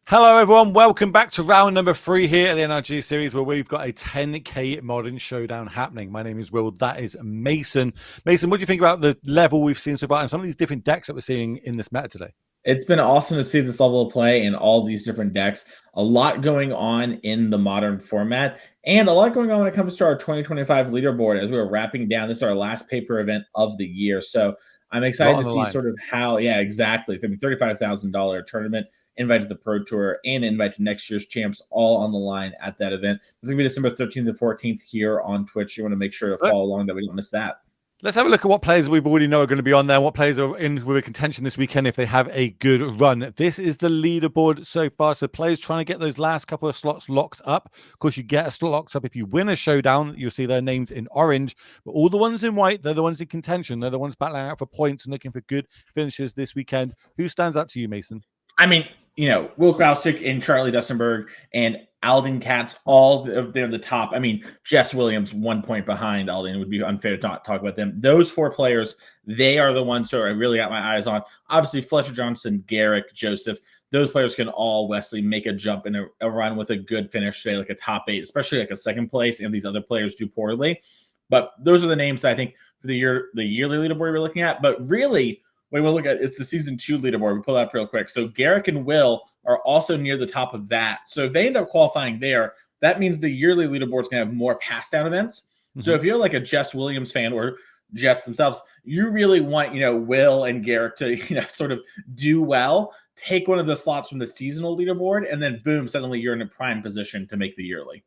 Hello, everyone. Welcome back to round number 3 here at the NRG series, where we've got a 10k modern showdown happening. My name is Will. That is Mason. Mason, what do you think about the level we've seen so far and some of these different decks that we're seeing in this meta today? It's been awesome to see this level of play in all these different decks. A lot going on in the modern format, and a lot going on when it comes to our 2025 leaderboard as we were wrapping down. This is our last paper event of the year. So I'm A lot excited on to the see line. sort of how, yeah, exactly. I mean, $35,000 tournament, invite to the Pro Tour, and invite to next year's champs all on the line at that event. It's going to be December 13th to 14th here on Twitch. You want to make sure to follow along that we don't miss that. Let's have a look at what players we've already know are going to be on there, what players are in with a contention this weekend if they have a good run. This is the leaderboard so far. So players trying to get those last couple of slots locked up. Of course, you get a slot locked up if you win a showdown. You'll see their names in orange. But all the ones in white, they're the ones in contention. They're the ones battling out for points and looking for good finishes this weekend. Who stands out to you, Mason? I mean, Will Krausik and Charlie Dustenberg and Alden Katz, all they're the top. I mean, Jess Williams, 1 point behind Alden. It would be unfair to not talk about them. Those four players, they are the ones who I really got my eyes on. Obviously, Fletcher Johnson, Garrick, Joseph, those players can all, Wesley, make a jump in a run with a good finish today, like a top 8, especially like a second place, and these other players do poorly. But those are the names that I think for the yearly leaderboard we're looking at. But really, when we look at it's the season 2 leaderboard. We pull that up real quick. So Garrick and Will are also near the top of that. So if they end up qualifying there, that means the yearly leaderboard is going to have more pass down events. Mm-hmm. So if you're like a Jess Williams fan or Jess themselves, you really want, Will and Garrick to, sort of do well, take one of the slots from the seasonal leaderboard, and then boom, suddenly you're in a prime position to make the yearly.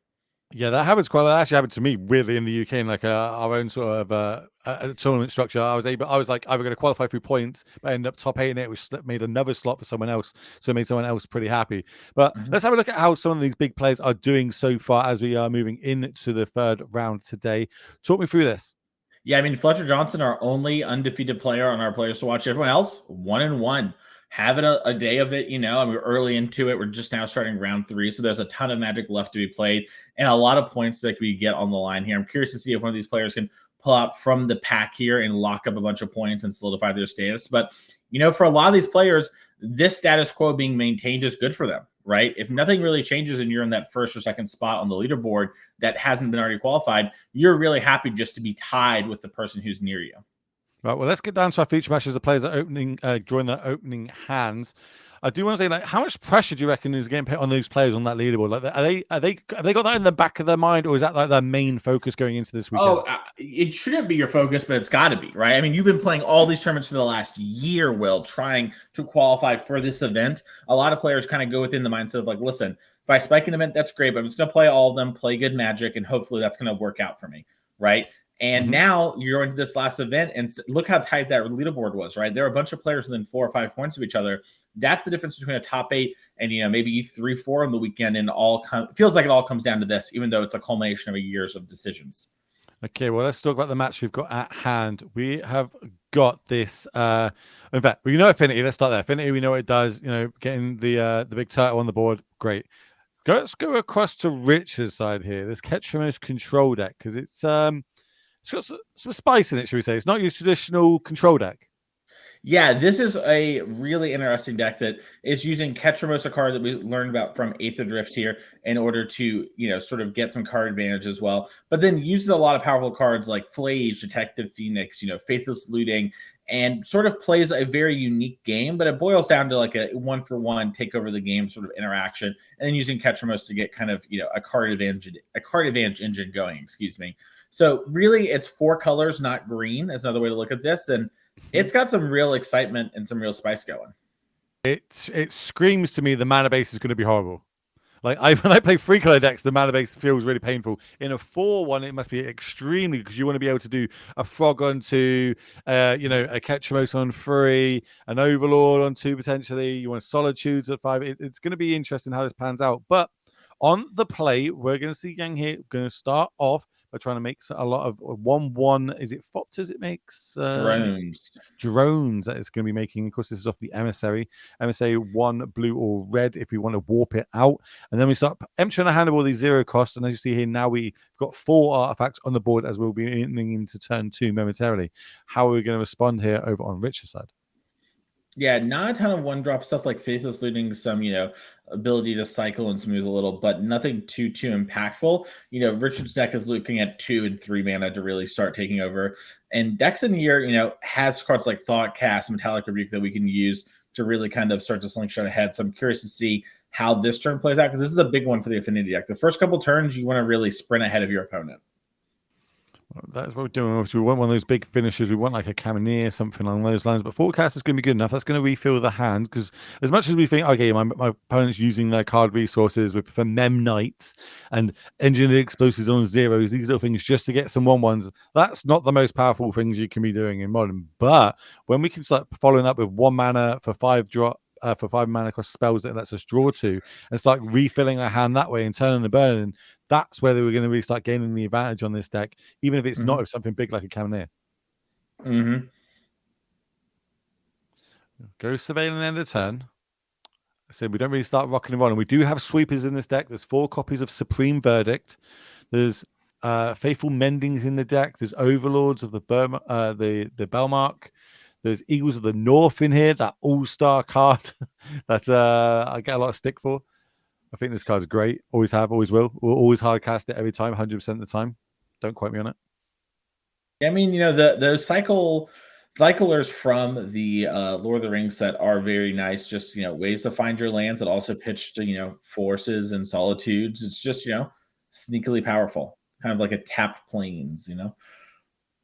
Yeah, that happens quite a lot. Actually happened to me weirdly in the UK in like our own sort of a tournament structure. I was like either going to qualify through points, but I ended up top 8 in it, which made another slot for someone else. So it made someone else pretty happy. But let's have a look at how some of these big players are doing so far as we are moving into the third round today. Talk me through this. Yeah, I mean, Fletcher Johnson, our only undefeated player on our players to watch. Everyone else, 1-1. Having a day of it, we're early into it. We're just now starting round 3, so there's a ton of Magic left to be played and a lot of points that we get on the line here. I'm curious to see if one of these players can pull out from the pack here and lock up a bunch of points and solidify their status. But, for a lot of these players, this status quo being maintained is good for them, right? If nothing really changes and you're in that first or second spot on the leaderboard that hasn't been already qualified, you're really happy just to be tied with the person who's near you. Right, well, let's get down to our feature matches. The players are drawing their opening hands. I do want to say, like, how much pressure do you reckon is getting put on those players on that leaderboard? Like, have they got that in the back of their mind, or is that like their main focus going into this weekend? Oh, it shouldn't be your focus, but it's got to be, right? I mean, you've been playing all these tournaments for the last year, Will, trying to qualify for this event. A lot of players kind of go within the mindset of like, listen, if I spike an event, that's great, but I'm just going to play all of them, play good Magic, and hopefully that's going to work out for me, right? And now you're into this last event, and look how tight that leaderboard was, right? There are a bunch of players within 4 or 5 points of each other. That's the difference between a top 8 and maybe 3-4 on the weekend, and feels like it all comes down to this, even though it's a culmination of years of decisions. Okay, well, let's talk about the match we've got at hand. We have got this. In fact, we know Affinity. Let's start there. Affinity, we know what it does. Getting the big turtle on the board, great. Let's go across to Rich's side here. This Ketramos control deck, because it's got some spice in it, should we say? It's not your traditional control deck. Yeah, this is a really interesting deck that is using Ketramos, a card that we learned about from Aether Drift here, in order to, sort of get some card advantage as well. But then uses a lot of powerful cards like Flage, Detective Phoenix, Faithless Looting, and sort of plays a very unique game. But it boils down to like a 1-for-1 take over the game sort of interaction, and then using Ketramos to get kind of a card advantage engine going. Excuse me. So really, it's 4 colors, not green. That's another way to look at this, and it's got some real excitement and some real spice going. It screams to me the mana base is going to be horrible. Like when I play 3-color decks, the mana base feels really painful. In a 4-1, it must be extremely, because you want to be able to do a Frog on 2, a Ketramos on 3, an Overlord on 2 potentially. You want Solitudes at 5. It's going to be interesting how this pans out, but on the play, we're going to see Yang here going to start off by trying to make a lot of 1-1. Is it Fopters it makes? Drones that it's going to be making. Of course, this is off the Emissary. Emissary 1 blue or red if we want to warp it out. And then we start emptying our hand of all these 0 costs. And as you see here, now we've got 4 artifacts on the board as we'll be entering into turn 2 momentarily. How are we going to respond here over on Richard's side? Yeah, not a ton of one drop stuff like Faithless Looting, some, ability to cycle and smooth a little, but nothing too impactful. Richard's deck is looking at 2 and 3 mana to really start taking over. And decks in here, has cards like Thought Cast, Metallic Rebuke that we can use to really kind of start to slingshot ahead. So I'm curious to see how this turn plays out, because this is a big one for the Affinity deck. The first couple turns, you want to really sprint ahead of your opponent. That's what we're doing. We want one of those big finishers. We want like a Camineer, something along those lines. But forecast is going to be good enough. That's going to refill the hand, because as much as we think, okay, my opponent's using their card resources for Mem Knights and engineered explosives on zeros, these little things just to get some 1/1s, that's not the most powerful things you can be doing in Modern. But when we can start following up with 1 mana for 5 drop, for 5 mana cost spells that lets us draw 2 and start refilling our hand that way and turning the burn, that's where they were going to really start gaining the advantage on this deck, even if it's not Mm-hmm. with something big like a Camineer. Mm-hmm. Go Surveilling end of turn. I said we don't really start rocking and rolling. We do have sweepers in this deck. There's 4 copies of Supreme Verdict. There's Faithful Mendings in the deck. There's Overlords of the Belmark. There's Eagles of the North in here. That all-star card that I get a lot of stick for. I think this card's great. Always have, always will. We'll always hard cast it every time, 100% of the time. Don't quote me on it. I mean, those cyclers from the Lord of the Rings set are very nice. Just ways to find your lands that also pitch to forces and solitudes. It's just sneakily powerful, kind of like a tapped plains.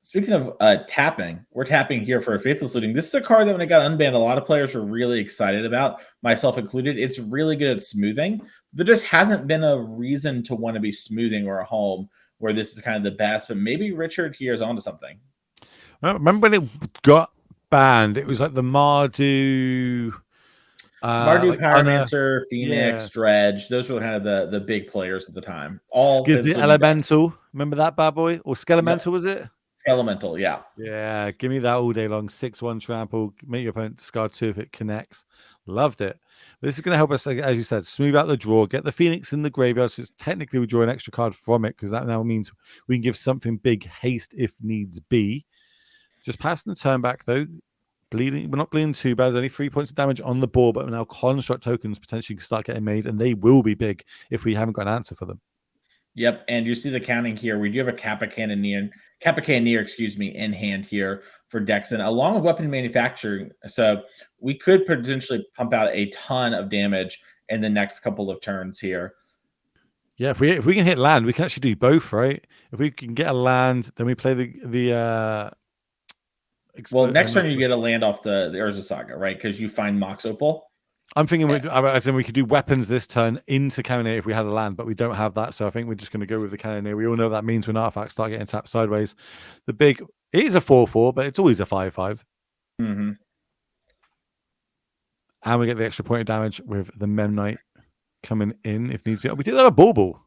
Speaking of tapping, we're tapping here for a Faithless Looting. This is a card that when it got unbanned, a lot of players were really excited about, myself included. It's really good at smoothing. There just hasn't been a reason to want to be smoothing or a home where this is kind of the best, but maybe Richard here is onto something. I remember when it got banned, it was like the Mardu, Mardu, like Unner, Pyromancer, yeah, Phoenix, Dredge, those were kind of the big players at the time. All Faithless Skizit Looting decks. Elemental. Remember that bad boy? Or Yep. Skelemental, was it? Elemental, yeah. Yeah, give me that all day long. 6/1 trample, make your opponent discard 2 if it connects. Loved it. But this is going to help us, like, as you said, smooth out the draw, get the Phoenix in the graveyard. So it's technically we draw an extra card from it, because that now means we can give something big haste if needs be. Just passing the turn back though. Bleeding, we're not bleeding too bad. There's only 3 points of damage on the board, but now construct tokens potentially start getting made, and they will be big if we haven't got an answer for them. Yep, and you see the counting here. We do have a Kappa Cannoneer, in hand here for Dexon, along with weapon manufacturing. So we could potentially pump out a ton of damage in the next couple of turns here. Yeah, if we can hit land, we can actually do both, right? If we can get a land, then we play the well, next turn you get a land off the Urza Saga, right? Because you find Mox Opal. I'm thinking, as in we could do weapons this turn into Cannoneer if we had a land, but we don't have that. So I think we're just going to go with the Cannoneer. We all know what that means when artifacts start getting tapped sideways. The big, it is a 4/4, but it's always a 5/5. Mm-hmm. And we get the extra point of damage with the Memnite coming in if needs be. We did have a Bauble.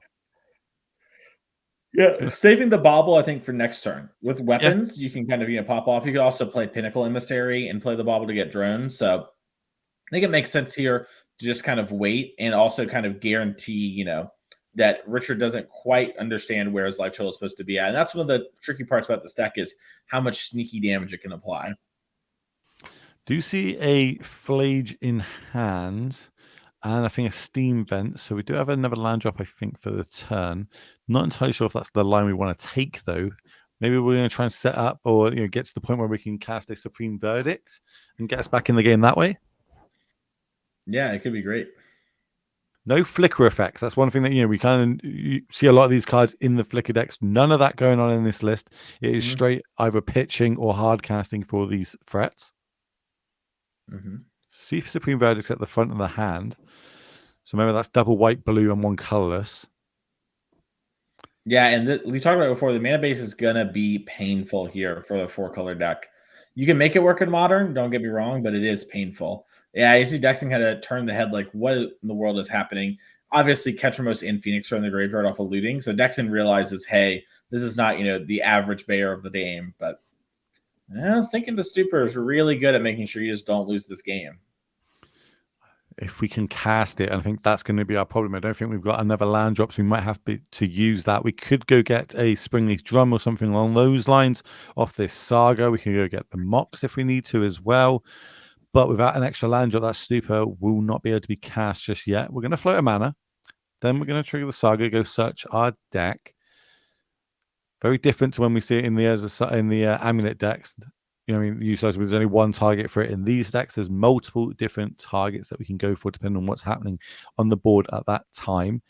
Yeah, saving the Bauble, I think, for next turn. With weapons, Yeah. you can kind of pop off. You could also play Pinnacle Emissary and play the Bauble to get drones. So I think it makes sense here to just kind of wait and also kind of guarantee, that Richard doesn't quite understand where his life total is supposed to be at. And that's one of the tricky parts about this deck is how much sneaky damage it can apply. Do you see a Flage in hand? And I think a Steam Vent. So we do have another land drop, I think, for the turn. Not entirely sure if that's the line we want to take, though. Maybe we're going to try and set up or get to the point where we can cast a Supreme Verdict and get us back in the game that way. Yeah, it could be great. No flicker effects. That's one thing that we kind of see a lot of these cards in the flicker decks. None of that going on in this list. It is straight either pitching or hard casting for these threats. See if Supreme Verdict's at the front of the hand. So remember, that's double white, blue, and 1 colorless. Yeah, and we talked about it before. The mana base is gonna be painful here for the 4-color deck. You can make it work in Modern, don't get me wrong, but it is painful. Yeah, you see Dexing had to turn the head like, what in the world is happening? Obviously, Ketramos and Phoenix are in the graveyard off of looting, so Dexon realizes, hey, this is not the average Bayer of the game. But I was thinking the Stupor is really good at making sure you just don't lose this game. If we can cast it, and I think that's going to be our problem. I don't think we've got another land drops. We might have to use that. We could go get a Springleaf Drum or something along those lines off this Saga. We can go get the Mox if we need to as well. but without an extra land drop, that Stupa will not be able to be cast just yet. We're going to float a mana. Then we're going to trigger the Saga, go search our deck. Very different to when we see it in the Amulet decks. You know, I mean, usually there's only one target for it. In these decks, there's multiple different targets that we can go for depending on what's happening on the board at that time.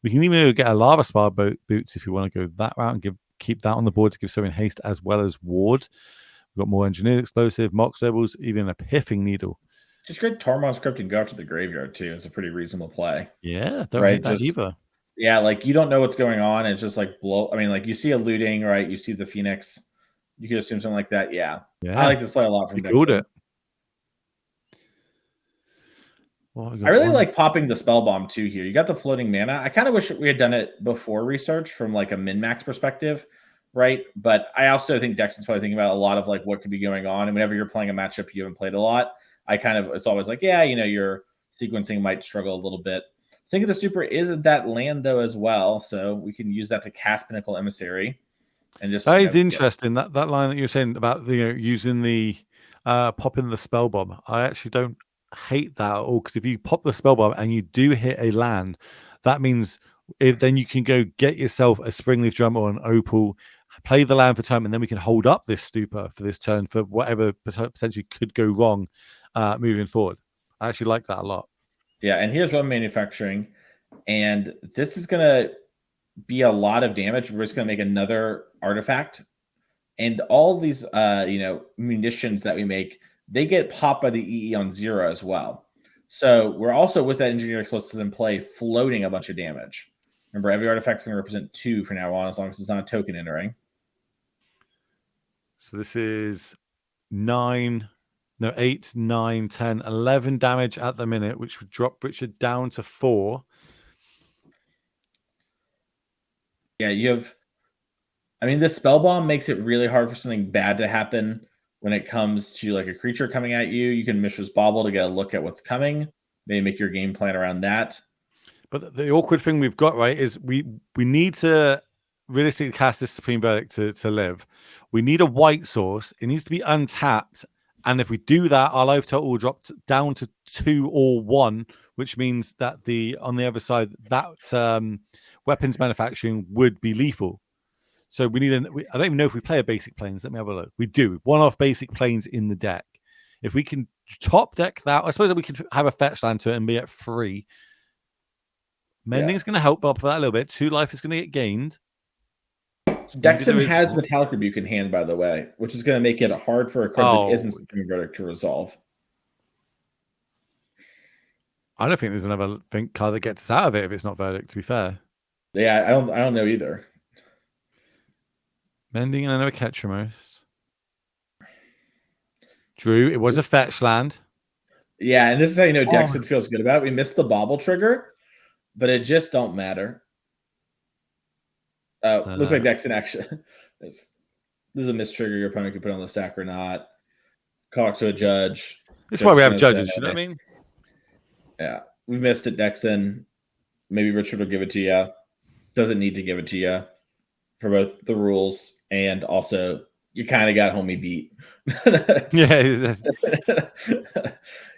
We can even get a Lava Spire boots if you want to go that route and keep that on the board to give something haste as well as ward. We've got more Engineered Explosive, Mox Rebels, even a Piffing Needle. Just great Tormod's Crypt and go after the graveyard too. It's a pretty reasonable play. Yeah, don't hate that either. Yeah, like you don't know what's going on. It's just like I mean, like you see a looting, right? You see the Phoenix. You could assume something like that. Yeah. I like this play a lot from Dixon. I really like popping the Spell Bomb too here. You got the floating mana. I kind of wish we had done it before research from like a min-max perspective, right? But I also think Dexon's probably thinking about a lot of like what could be going on. And whenever you're playing a matchup you haven't played a lot, it's always like, yeah, you know, your sequencing might struggle a little bit. Sink of the Super is that land though as well, so we can use that to cast Pinnacle Emissary. And just that is interesting. That line that you're saying about using the popping the Spell Bomb. I actually don't hate that at all, because if you pop the Spell Bomb and you do hit a land, that means then you can go get yourself a Springleaf Drum or an Opal, play the land for time, and then we can hold up this Stupa for this turn for whatever potentially could go wrong moving forward. I actually like that a lot. Yeah, and here's one manufacturing, and this is gonna be a lot of damage. We're just gonna make another artifact, and all these munitions that we make, they get popped by the EE on 0 as well. So we're also, with that Engineered Explosives in play, floating a bunch of damage. Remember, every artifact's going to represent 2 from now on, as long as it's not a token entering. So this is 8, 9, 10, 11 damage at the minute, which would drop Richard down to 4. Yeah, this Spell Bomb makes it really hard for something bad to happen when it comes to like a creature coming at you. You can Mishra's Bauble to get a look at what's coming, maybe make your game plan around that. But the awkward thing we've got, right, is we need to realistically cast this Supreme Verdict to live. We need a white source. It needs to be untapped. And if we do that, our life total will drop down to 2 or 1, which means that on the other side, that weapons manufacturing would be lethal. So we need I don't even know if we play a basic planes. Let me have a look. We do. One-off basic planes in the deck. If we can top deck that, I suppose that we could have a fetch land to it and be at 3. Mending's going to help up for that a little bit. 2 life is going to get gained. Dexon has Metallic Rebuke in hand, by the way, which is going to make it hard for a card that isn't Supreme Verdict to resolve. I don't think there's another card that gets us out of it if it's not Verdict, to be fair. Yeah, I don't know either. Mending and another Ketramos. Drew, it was a fetch land. Yeah, and this is how you know Dexon feels good about it. We missed the Bauble trigger, but it just don't matter. Looks like Dexon actually. This is a mistrigger. Your opponent can put on the stack or not. Talk to a judge. That's why we have judges. You know what I mean? Yeah, we missed it, Dexon. Maybe Richard will give it to you. Doesn't need to give it to you for both the rules and also you kind of got homie beat. Yeah.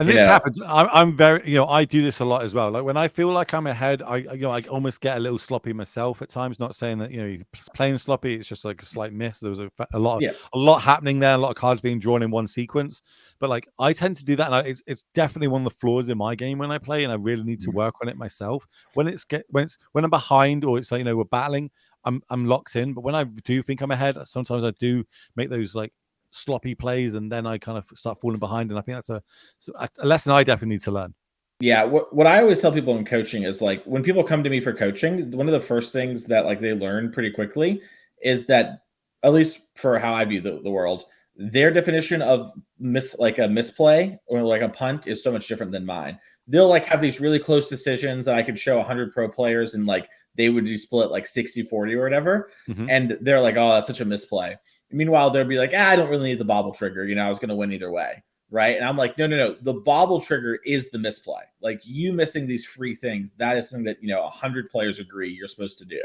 And this happens. I'm very, I do this a lot as well. Like when I feel like I'm ahead, I almost get a little sloppy myself at times. Not saying that you're playing sloppy. It's just like a slight miss. There was a lot happening there. A lot of cards being drawn in one sequence. But like I tend to do that, and it's definitely one of the flaws in my game when I play, and I really need to work on it myself. When I'm behind, or it's like we're battling, I'm locked in. But when I do think I'm ahead, sometimes I do make those like sloppy plays, and then I kind of start falling behind, and I think that's a lesson I definitely need to learn. Yeah, what I always tell people in coaching is like when people come to me for coaching, one of the first things that like they learn pretty quickly is that, at least for how I view the world, their definition of a misplay or like a punt is so much different than mine. They'll like have these really close decisions that I could show 100 pro players and like they would be split like 60-40 or whatever, and they're like, oh, that's such a misplay. Meanwhile, they'll be like, I don't really need the Bauble trigger. I was going to win either way. Right. And I'm like, no. The Bauble trigger is the misplay. Like you missing these free things. That is something that, 100 players agree you're supposed to do.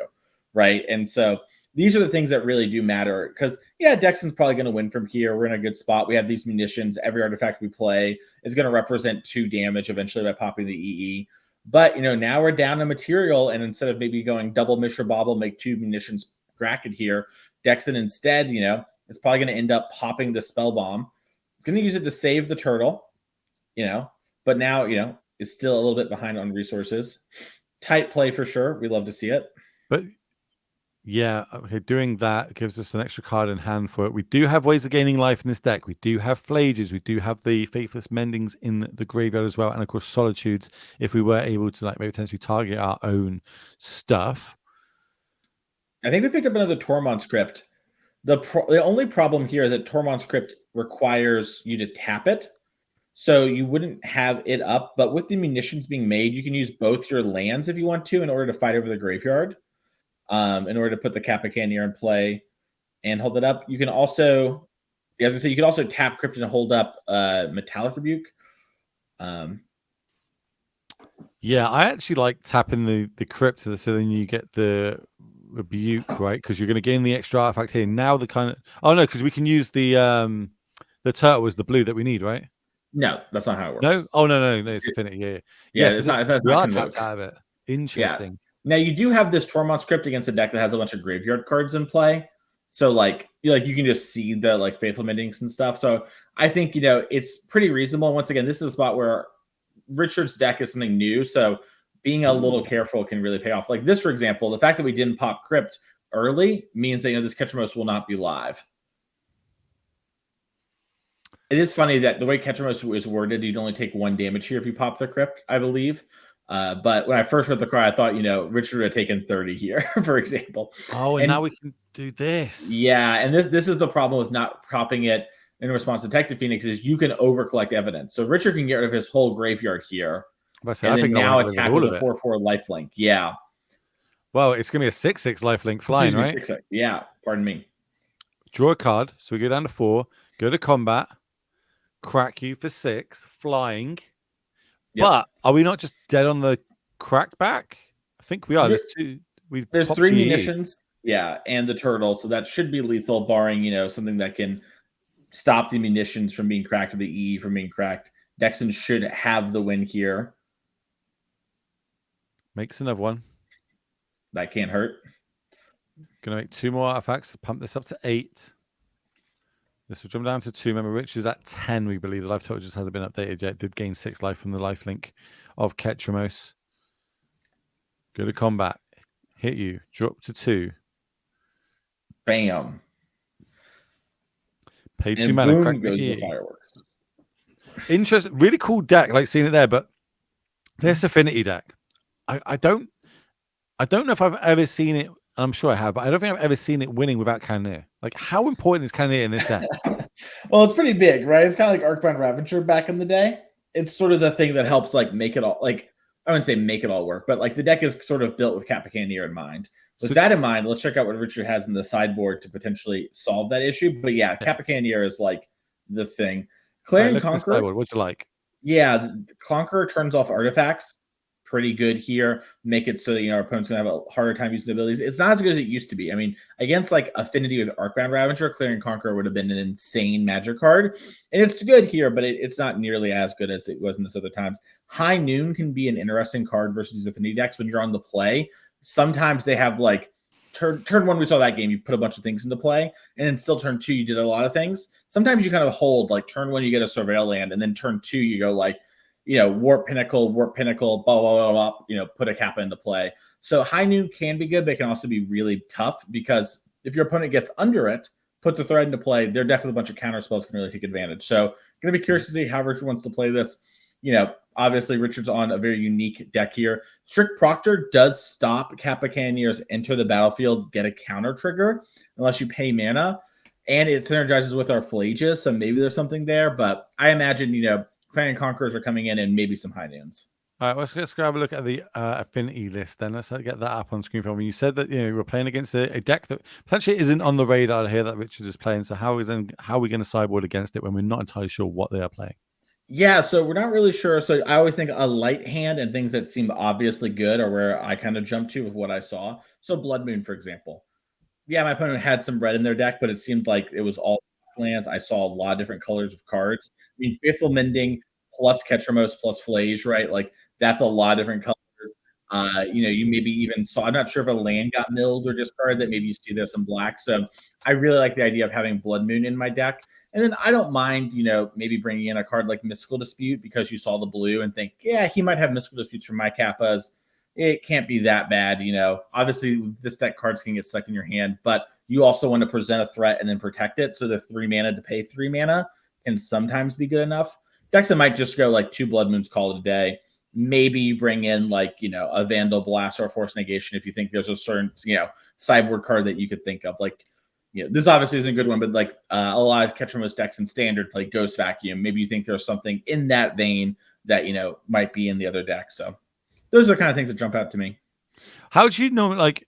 Right. And so these are the things that really do matter. Because yeah, Dexton's probably going to win from here. We're in a good spot. We have these munitions. Every artifact we play is going to represent 2 damage eventually by popping the EE. But now we're down to material, and instead of maybe going double Mishra Bobble, make 2 munitions bracket here, Dexton instead, is probably going to end up popping the spell bomb. It's going to use it to save the turtle, but now is still a little bit behind on resources. Tight play for sure. We love to see it. But yeah, okay, doing that gives us an extra card in hand for it. We do have ways of gaining life in this deck. We do have Phlages. We do have the Faithless Mendings in the graveyard as well. And of course, Solitudes, if we were able to maybe potentially target our own stuff. I think we picked up another Tormund script. The only problem here is that Tormund script requires you to tap it. So you wouldn't have it up. But with the munitions being made, you can use both your lands if you want to in order to fight over the graveyard. In order to put the Kappa Cannier in play and hold it up. You can also, as I say, you can also tap Crypt and hold up Metallic Rebuke. Yeah, I actually like tapping the Crypt so then you get the Rebuke, right? Because you're going to gain the extra artifact here. Now the kind of because we can use the turtle as the blue that we need, right? No, that's not how it works. No, no, it's Affinity. Yeah, so it's not tapped out of it. Interesting. Yeah. Now you do have this Tormund script against a deck that has a bunch of graveyard cards in play. So you can just see the Faithful Mendings and stuff. So I think it's pretty reasonable. Once again, this is a spot where Richard's deck is something new. So being a little careful can really pay off. Like this, for example, the fact that we didn't pop Crypt early means that this Ketramos will not be live. It is funny that the way Ketramos is worded, you'd only take 1 damage here if you pop the Crypt, I believe. But when I first read the cry, I thought, Richard would have taken 30 here, for example. Oh, and now we can do this. Yeah, and this is the problem with not propping it in response to Detective Phoenix is you can over-collect evidence. So Richard can get rid of his whole graveyard here. And then now attack with a 4/4 lifelink. Yeah. Well, it's going to be a 6/6 lifelink flying, right? 6/6. Yeah, pardon me. Draw a card. So we go down to 4, go to combat, crack you for 6, flying. Yep. But are we not just dead on the crackback? I think we are. There's 3 munitions. Yeah, and the turtle. So that should be lethal, barring, something that can stop the munitions from being cracked or the E from being cracked. Dexton should have the win here. Makes another one. That can't hurt. Gonna make 2 more artifacts to pump this up to 8. This will jump down to 2. Remember, Rich is at 10, we believe. The life total just hasn't been updated yet. It did gain 6 life from the lifelink of Ketramos. Go to combat. Hit you. Drop to 2. Bam. Pay 2 mana. Boom goes the fireworks. Interesting. Really cool deck, like seeing it there. But this Affinity deck, I don't know if I've ever seen it. I'm sure I have, but I don't think I've ever seen it winning without Cannoneer. Like, how important is Cannoneer in this deck? Well, it's pretty big, right? It's kind of like Arcbound Ravager back in the day. It's sort of the thing that helps make it all, I wouldn't say make it all work, but the deck is sort of built with Kappa Cannoneer in mind. With that in mind, let's check out what Richard has in the sideboard to potentially solve that issue. But yeah, Kappa Cannoneer is the thing. Clarion Conqueror. What'd you like? Yeah, Conqueror turns off artifacts. Pretty good here. Make it so that our opponent's gonna have a harder time using the abilities. It's not as good as it used to be. I mean, against Affinity with Arcbound Ravager, Clarion Conqueror would have been an insane magic card, and it's good here, but it's not nearly as good as it was in those other times. High Noon can be an interesting card versus these Affinity decks when you're on the play. Sometimes they have turn 1, we saw that game, you put a bunch of things into play, and then still turn 2, you did a lot of things. Sometimes you kind of hold turn 1, you get a Surveil land, and then turn 2, you go Warp Pinnacle, blah, blah, blah, blah, put a Kappa into play. So High Noon can be good, but it can also be really tough because if your opponent gets under it, put the threat into play, their deck with a bunch of counter spells can really take advantage. So going to be curious to see how Richard wants to play this. Obviously Richard's on a very unique deck here. Strict Proctor does stop Kappa Cannoneers enter the battlefield, get a counter trigger unless you pay mana, and it synergizes with our Phlages, so maybe there's something there, but I imagine, Clarion Conquerors are coming in and maybe some High Noons. All right, let's go have a look at the Affinity list then. Let's get that up on screen for me. You said that you were playing against a deck that potentially isn't on the radar here that Richard is playing. So how are we going to sideboard against it when we're not entirely sure what they are playing? Yeah, so we're not really sure. So I always think a light hand and things that seem obviously good are where I kind of jump to with what I saw. So Blood Moon, for example. Yeah, my opponent had some red in their deck, but it seemed like it was all lands. I saw a lot of different colors of cards. I mean, Faithful Mending plus Ketramos plus Flage, right? Like that's a lot of different colors. You maybe even saw. I'm not sure if a land got milled or discarded. That maybe you see there's some black. So I really like the idea of having Blood Moon in my deck. And then I don't mind, maybe bringing in a card like Mystical Dispute because you saw the blue and think, yeah, he might have Mystical Disputes from my Kappas. It can't be that bad. Obviously this deck cards can get stuck in your hand, but you also want to present a threat and then protect it. So the 3 mana to pay 3 mana can sometimes be good enough. Decks that might just go like 2 Blood Moons, call it a day. Maybe you bring in like, a Vandal Blast or a Force Negation if you think there's a certain, sideboard card that you could think of. Like, this obviously isn't a good one, but like a lot of Ketramos decks in Standard play Ghost Vacuum. Maybe you think there's something in that vein that, might be in the other deck. So those are the kind of things that jump out to me. How do you know, like,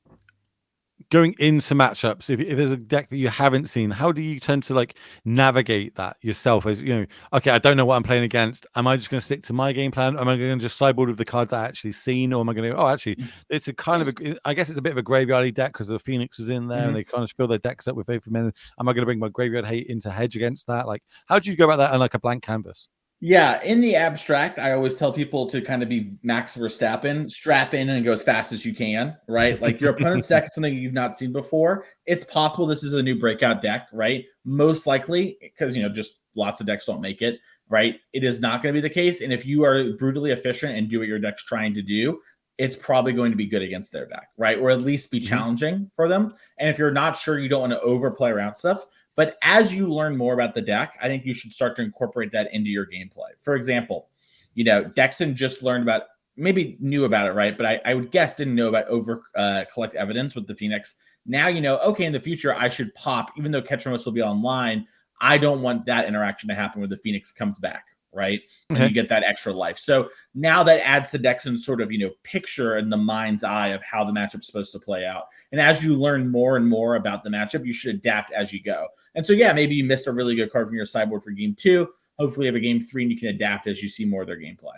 going into matchups, if there's a deck that you haven't seen, how do you tend to like navigate that yourself? As okay, I don't know what I'm playing against. Am I just going to stick to my game plan? Am I going to just sideboard with the cards I actually seen, or am I going to? Oh, actually, it's a kind of I guess it's a bit of a graveyardy deck because the Phoenix was in there, and they kind of fill their decks up with Faithful Men. Am I going to bring my graveyard hate into hedge against that? Like, how do you go about that on like a blank canvas? Yeah, in the abstract, I always tell people to kind of be Max Verstappen, strap in and go as fast as you can, right? Like your opponent's deck is something you've not seen before. It's possible this is a new breakout deck, right? Most likely, because just lots of decks don't make it, right? It is not going to be the case. And if you are brutally efficient and do what your deck's trying to do, it's probably going to be good against their deck, right? Or at least be challenging for them. And if you're not sure, you don't want to overplay around stuff. But as you learn more about the deck, I think you should start to incorporate that into your gameplay. For example, Dexon just learned about, maybe knew about it, right? But I would guess didn't know about over collect evidence with the Phoenix. Now okay, in the future, I should pop, even though Ketramos will be online, I don't want that interaction to happen where the Phoenix comes back, right? And you get that extra life. So now that adds to Dexon's sort of, picture in the mind's eye of how the matchup's supposed to play out. And as you learn more and more about the matchup, you should adapt as you go. And so, yeah, maybe you missed a really good card from your sideboard for game 2. Hopefully you have a game 3 and you can adapt as you see more of their gameplay.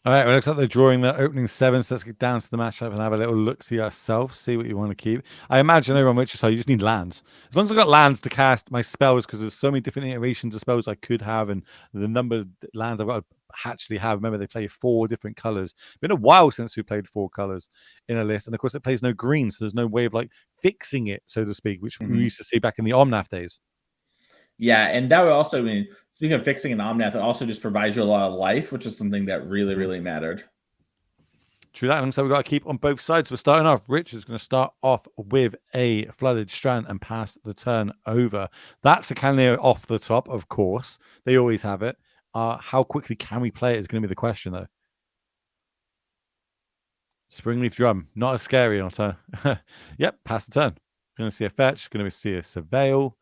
All right, well, it looks like they're drawing the opening 7, so let's get down to the matchup and have a little look-see ourselves, see what you want to keep. I imagine over on Witcher side, you just need lands. As long as I've got lands to cast my spells, because there's so many different iterations of spells I could have, and the number of lands I've got to actually have. Remember, they play 4 different colors. Been a while since we played 4 colors in a list, and of course, it plays no green, so there's no way of like fixing it, so to speak, which we used to see back in the Omnath days. Yeah, and that would also mean, speaking of fixing an Omnath, it also just provides you a lot of life, which is something that really, really mattered. True that. And so we've got to keep on both sides. We're starting off. Richard's going to start off with a Flooded Strand and pass the turn over. That's a Canlier off the top, of course. They always have it. How quickly can we play it is going to be the question, though. Springleaf Drum. Not as scary on turn. Yep, pass the turn. Going to see a fetch. Going to see a Surveil.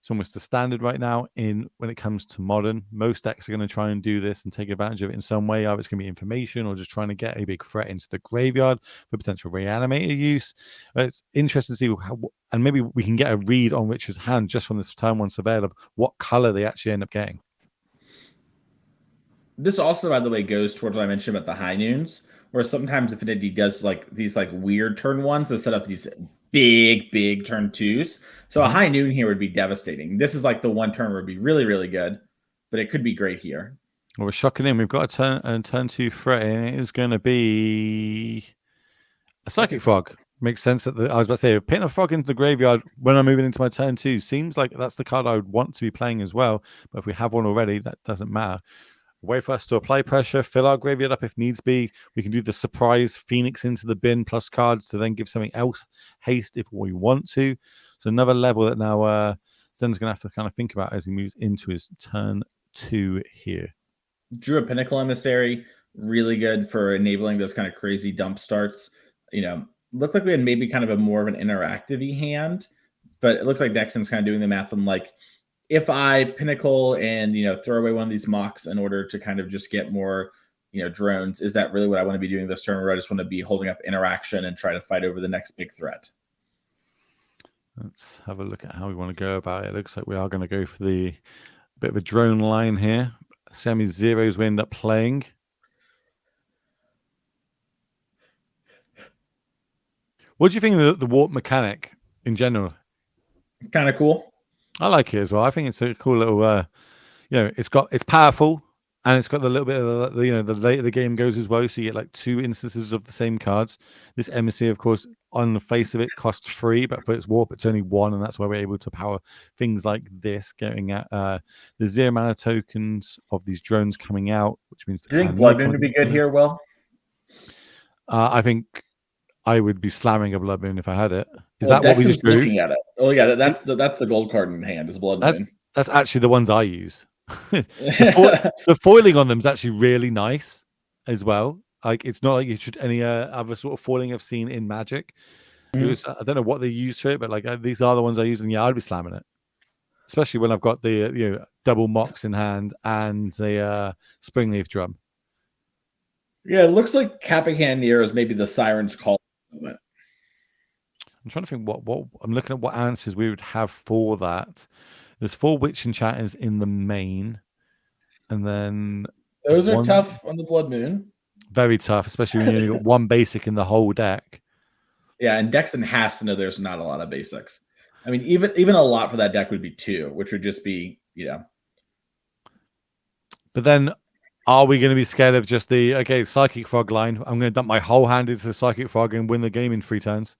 It's almost the standard right now when it comes to modern. Most decks are going to try and do this and take advantage of it in some way. Either it's going to be information or just trying to get a big threat into the graveyard for potential reanimator use. It's interesting to see and maybe we can get a read on Richard's hand just from this turn 1 Surveil of what color they actually end up getting. This also, by the way, goes towards what I mentioned about the high noons, where sometimes Affinity does like these like weird turn 1s to set up these big turn 2s. So a high noon here would be devastating. This is like the one turn where it'd be really, really good, but it could be great here. Well, we're shocking in. We've got a turn 2 threat, and it is going to be a Psychic Frog. Makes sense that I was about to say, putting a frog into the graveyard when I'm moving into my turn 2 seems like that's the card I would want to be playing as well. But if we have one already, that doesn't matter. A way for us to apply pressure, fill our graveyard up if needs be. We can do the surprise Phoenix into the bin plus cards to then give something else haste if we want to. So another level that now Zen's going to have to kind of think about as he moves into his turn 2 here. Drew a Pinnacle Emissary, really good for enabling those kind of crazy dump starts. Looked like we had maybe kind of a more of an interactive hand, but it looks like Dexon's kind of doing the math on like, if I Pinnacle and throw away one of these mocks in order to kind of just get more drones, is that really what I want to be doing this turn, or I just want to be holding up interaction and try to fight over the next big threat? Let's have a look at how we want to go about it. It looks like we are going to go for the bit of a drone line here. Semi-zeros we end up playing. What do you think of the warp mechanic? in general. Kind of cool. I like it as well. I think it's a cool little. It's powerful, and it's got the little bit of the later the game goes as well. So you get like 2 instances of the same cards. This emissary, of course, on the face of it costs 3, but for its warp, it's only 1, and that's why we're able to power things like this, getting at the 0 mana tokens of these drones coming out, which means Do you think Blood Moon would be good here, Will? I think I would be slamming a Blood Moon if I had it. Is Well, that what we just drew? looking at it. Oh yeah, that's the gold card in hand is Blood Moon. That's actually the ones I use. The foiling on them is actually really nice as well. Like it's not like you should any other sort of foiling I've seen in Magic. I don't know what they use for it, but like these are the ones I use, and yeah, I'd be slamming it, especially when I've got the double mocks in hand and the Springleaf Drum. Yeah, it looks like Capacanneer is maybe the Siren's Call moment. I'm trying to think what I'm looking at what answers we would have for that. There's 4 Witch Enchanters in the main, and then those are tough on the Blood Moon. Very tough, especially when you only got 1 basic in the whole deck. Yeah, and Dexon has to know there's not a lot of basics. I mean, even a lot for that deck would be 2, which would just be, But then, are we going to be scared of just the Psychic Frog line? I'm going to dump my whole hand into the Psychic Frog and win the game in 3 turns.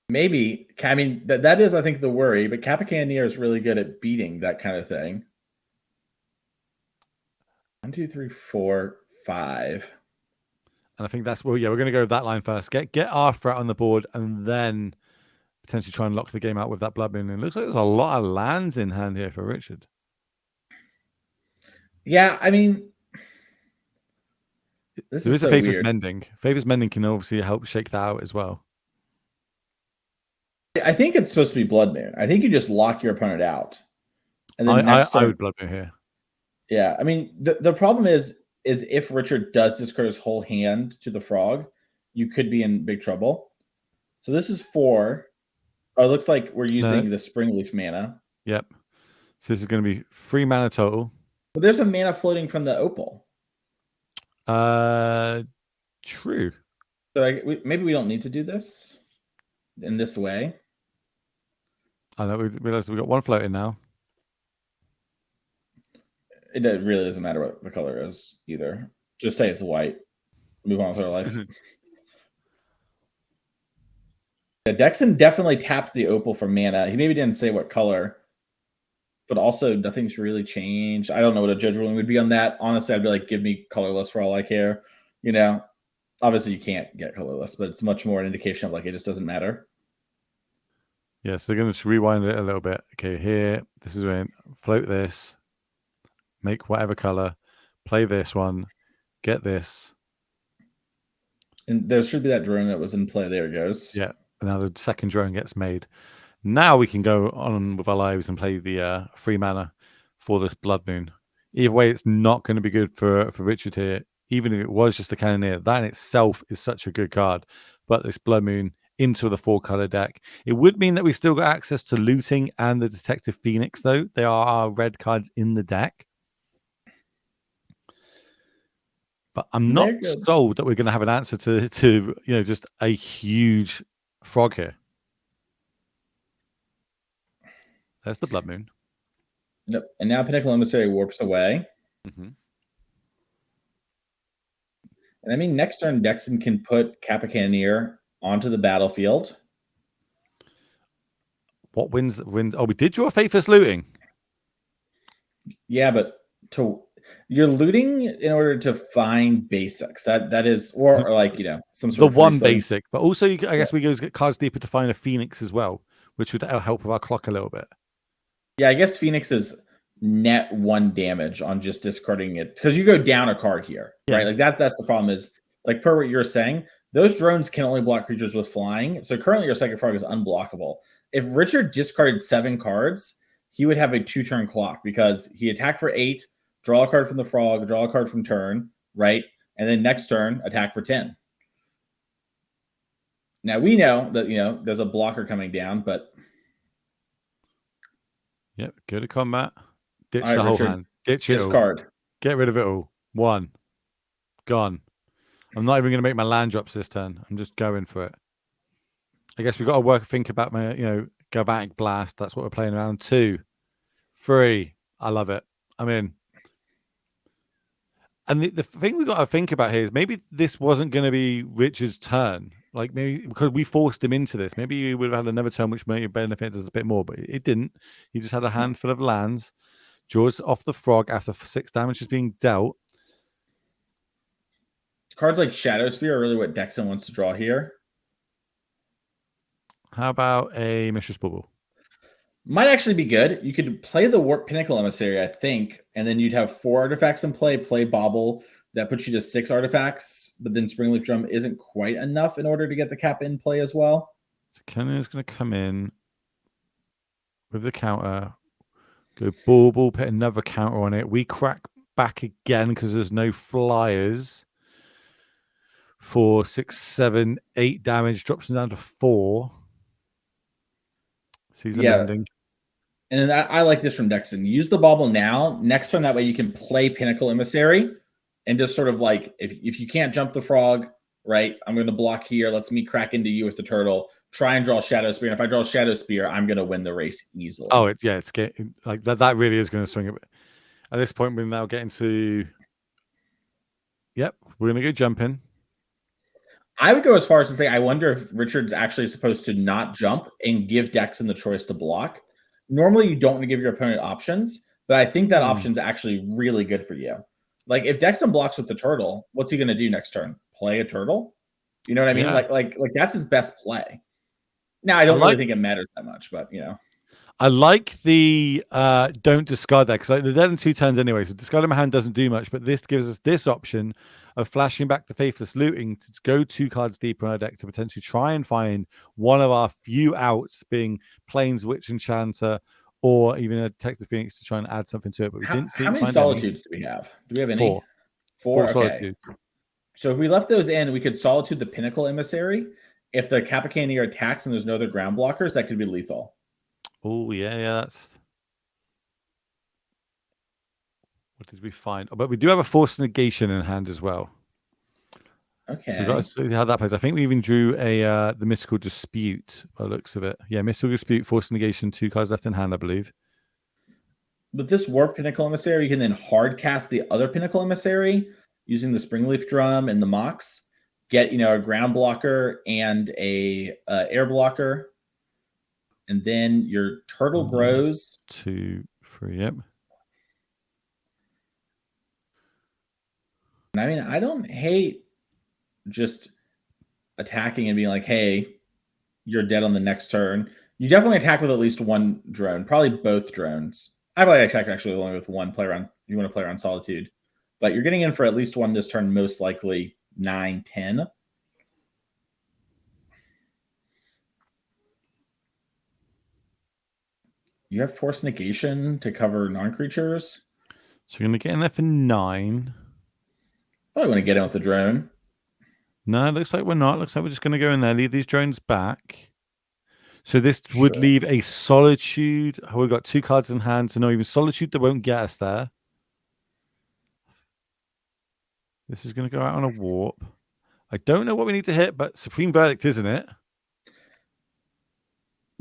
Maybe. I mean, that is, I think, the worry. But Capacanneer is really good at beating that kind of thing. 1, 2, 3, 4, 5. And I think that's we're going to go with that line first. Get our threat on the board, and then potentially try and lock the game out with that Blood Moon. And it looks like there's a lot of lands in hand here for Richard. Yeah, I mean, there is a Faithless Mending. Faithless Mending can obviously help shake that out as well. I think it's supposed to be Blood Moon. I think you just lock your opponent out, and then I would Blood Moon here. Yeah, I mean the problem is if Richard does discard his whole hand to the frog, you could be in big trouble. So this is 4. Oh, it looks like we're using the Springleaf mana. Yep. So this is going to be 3 mana total. But there's a mana floating from the Opal. True. So maybe we don't need to do this in this way. I know, we realized we got 1 floating now. It really doesn't matter what the color is either. Just say it's white. Move on with our life. Yeah, Dexon definitely tapped the Opal for mana. He maybe didn't say what color, but also nothing's really changed. I don't know what a judge ruling would be on that. Honestly, I'd be like, give me colorless for all I care. Obviously you can't get colorless, but it's much more an indication of like it just doesn't matter. Yeah, so they're going to rewind it a little bit. Okay, here, this is when float this, make whatever color, play this one, get this. And there should be that drone that was in play. There it goes. Yeah, and now the second drone gets made. Now we can go on with our lives and play the 3 mana for this Blood Moon. Either way, it's not going to be good for Richard here. Even if it was just the Cannoneer, that in itself is such a good card. But this Blood Moon into the 4-color deck, it would mean that we still got access to looting and the Detective Phoenix, though. They are our red cards in the deck. But I'm not sold that we're going to have an answer to just a huge frog here. There's the Blood Moon. Yep. And now Pinnacle Emissary warps away. Mm-hmm. And I mean, next turn, Dexon can put Capacanneer onto the battlefield. What wins? Oh, we did draw a Faithless Looting. Yeah, but you're looting in order to find basics. That is, or like some sort of the 1 basic, but also I guess we go get cards deeper to find a Phoenix as well, which would help with our clock a little bit. Yeah, I guess Phoenix is net 1 damage on just discarding it because you go down a card here, right? Like that's the problem is like per what you're saying, those drones can only block creatures with flying. So currently your Psychic Frog is unblockable. If Richard discarded 7 cards, he would have a 2-turn clock because he attacked for 8, draw a card from the frog, draw a card from turn, right? And then next turn, attack for 10. Now we know that there's a blocker coming down, but yep, go to combat. Ditch the whole hand. Ditch it all. Discard. Get rid of it all. 1. Gone. I'm not even going to make my land drops this turn. I'm just going for it. I guess we've got to think about my, Galvanic Blast. That's what we're playing around. 2, 3. I love it. I'm in. And the thing we got to think about here is maybe this wasn't going to be Richard's turn. Like maybe because we forced him into this. Maybe he would have had another turn which may benefit us a bit more, but it didn't. He just had a handful of lands, draws off the frog after 6 damage is being dealt. Cards like Shadow Spear are really what Dexon wants to draw here. How about a Mistress Bubble? Might actually be good. You could play the Warp Pinnacle Emissary, I think, and then you'd have 4 artifacts in play Bobble. That puts you to 6 artifacts, but then Springleaf Drum isn't quite enough in order to get the cap in play as well. So Kennen is going to come in with the counter, go Bauble, put another counter on it. We crack back again because there's no flyers. 4, 6, 7, 8 damage, drops them down to 4. Season ending. And then I like this from Dexon. Use the Bauble now. Next turn, that way you can play Pinnacle Emissary and just sort of like, if you can't jump the frog, right, I'm going to block here. Let's me crack into you with the turtle. Try and draw Shadow Spear. And if I draw Shadow Spear, I'm going to win the race easily. Oh, it's getting like that. That really is going to swing a bit. At this point, we're now getting to. Yep, we're going to go jumping. I would go as far as to say, I wonder if Richard's actually supposed to not jump and give Dexon the choice to block. Normally, you don't want to give your opponent options, but I think that option is actually really good for you. Like if Dexon blocks with the turtle, what's he going to do next turn? Play a turtle? You know what I mean? Yeah. Like that's his best play. Now, I don't really think it matters that much, but you know. I like the don't discard that because like, they're dead in 2 turns anyway. So discarding my hand doesn't do much, but this gives us this option of flashing back the Faithless Looting to go 2 cards deeper in our deck to potentially try and find one of our few outs, being Plains Witch Enchanter or even a Text of Phoenix to try and add something to it. But we didn't see how many Solitudes do we have? Do we have any? 4. 4? Okay. Solitudes. So if we left those in, we could Solitude the Pinnacle Emissary. If the Capicaneer attacks and there's no other ground blockers, that could be lethal. Oh, yeah, that's... What did we find? Oh, but we do have a Force Negation in hand as well. Okay. So we've got to see how that plays. I think we even drew a the Mystical Dispute by the looks of it. Yeah, Mystical Dispute, Force Negation, 2 cards left in hand, I believe. With this Warp Pinnacle Emissary, you can then hard cast the other Pinnacle Emissary using the Springleaf Drum and the Mox. Get, a ground blocker and a air blocker. And then your turtle grows. 2, 3, yep. I mean, I don't hate just attacking and being like, hey, you're dead on the next turn. You definitely attack with at least 1 drone, probably both drones. I probably attack actually only with 1 player on, you want to play around Solitude. But you're getting in for at least 1 this turn, most likely 9, 10. You have Force Negation to cover non-creatures. So you're going to get in there for 9. Probably want to get in with the drone. No, it looks like we're not. Looks like we're just going to go in there, leave these drones back. So this would leave a Solitude. Oh, we've got 2 cards in hand, so no, even Solitude that won't get us there. This is going to go out on a warp. I don't know what we need to hit, but Supreme Verdict, isn't it?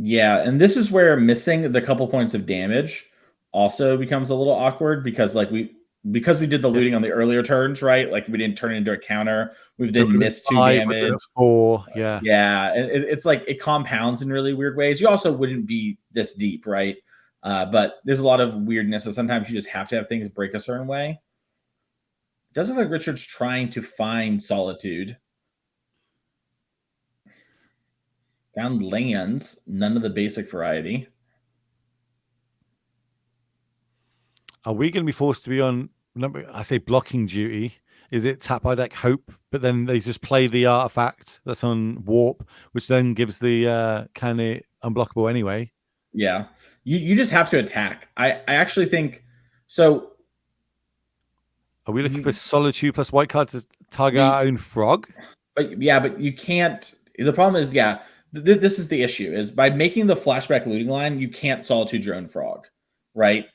Yeah, and this is where missing the couple points of damage also becomes a little awkward because because we did the looting on the earlier turns, right? Like we didn't turn it into a counter. We've then missed 2 damage. 4, yeah. Yeah, and it's like it compounds in really weird ways. You also wouldn't be this deep, right? But there's a lot of weirdness, and sometimes you just have to have things break a certain way. It does look like Richard's trying to find Solitude. Found lands, none of the basic variety. Are we going to be forced to be on, I say blocking duty? Is it tap our deck hope, but then they just play the artifact that's on warp, which then gives the can it unblockable anyway? Yeah. You just have to attack. I actually think so. Are we looking for Solitude plus white cards to target our own frog? But you can't. The problem is, this is the issue, is by making the flashback looting line, you can't Solitude your own frog, right?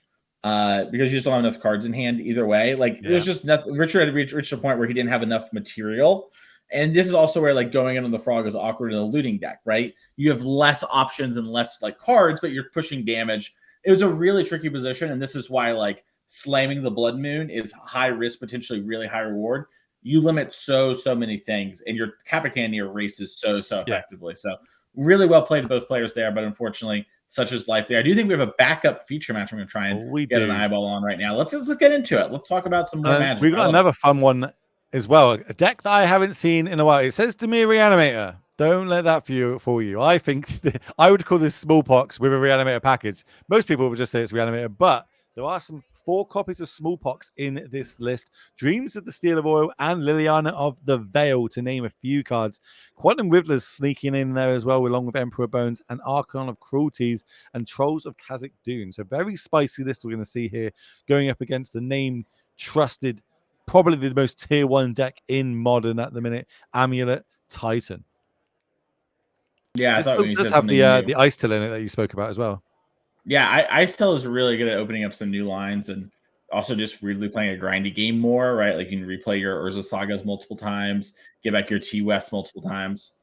Because you just don't have enough cards in hand either way. Like there's just nothing. Richard had reached a point where he didn't have enough material And this is also where like going in on the frog is awkward in a looting deck, right? You have less options and less like cards, but you're pushing damage. It was a really tricky position, and this is why like slamming the Blood Moon is high risk, potentially really high reward. You limit so many things, and your Kappa Cannoneer races so Yeah. effectively. So really well played to both players there, but unfortunately, such is life there. I do think we have a backup feature match we're going to try and We get do. an eyeball on right now. Let's get into it. Let's talk about some more Magic. We got another fun one as well. A deck that I haven't seen in a while. It says to me Reanimator. Don't let that fool you. I think I would call this Smallpox with a Reanimator package. Most people would just say it's Reanimator, but there are some 4 copies of Smallpox in this list. Dreams of the Steel of Oil and Liliana of the Veil, to name a few cards. Quantum Riddler's sneaking in there as well, along with Emperor Bones and Archon of Cruelties and Trolls of Kazakh Dune. So very spicy list we're going to see here, going up against the name trusted, probably the most tier 1 deck in Modern at the minute, Amulet Titan. Yeah, I thought when you does said have something the ice till in it that you spoke about as well. Yeah, I still is really good at opening up some new lines and also just really playing a grindy game more, right? Like you can replay your Urza Sagas multiple times, get back your T West multiple times.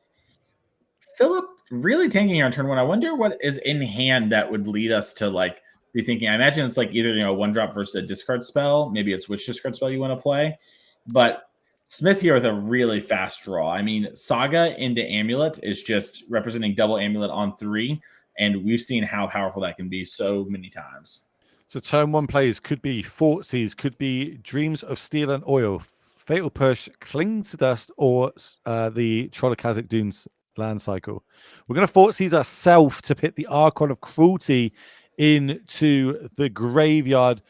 Philip really tanking here on turn 1. I wonder what is in hand that would lead us to like be thinking. I imagine it's like either a 1-drop versus a discard spell. Maybe it's which discard spell you want to play. But Smith here with a really fast draw. I mean, Saga into Amulet is just representing double Amulet on 3. And we've seen how powerful that can be so many times. So turn 1 plays could be Thoughtseize, could be Dreams of Steel and Oil, Fatal Push, Cling to Dust, or the Troll of Kazakh Dunes land cycle. We're going to Thoughtseize ourselves to pit the Archon of Cruelty into the graveyard.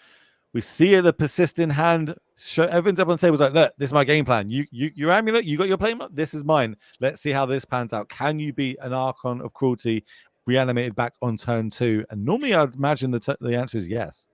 We see the persistent hand. Everyone's up on the table. Like, look, this is my game plan. Your Amulet, you got your play. This is mine. Let's see how this pans out. Can you beat an Archon of Cruelty reanimated back on turn 2? And normally, I'd imagine the answer is yes.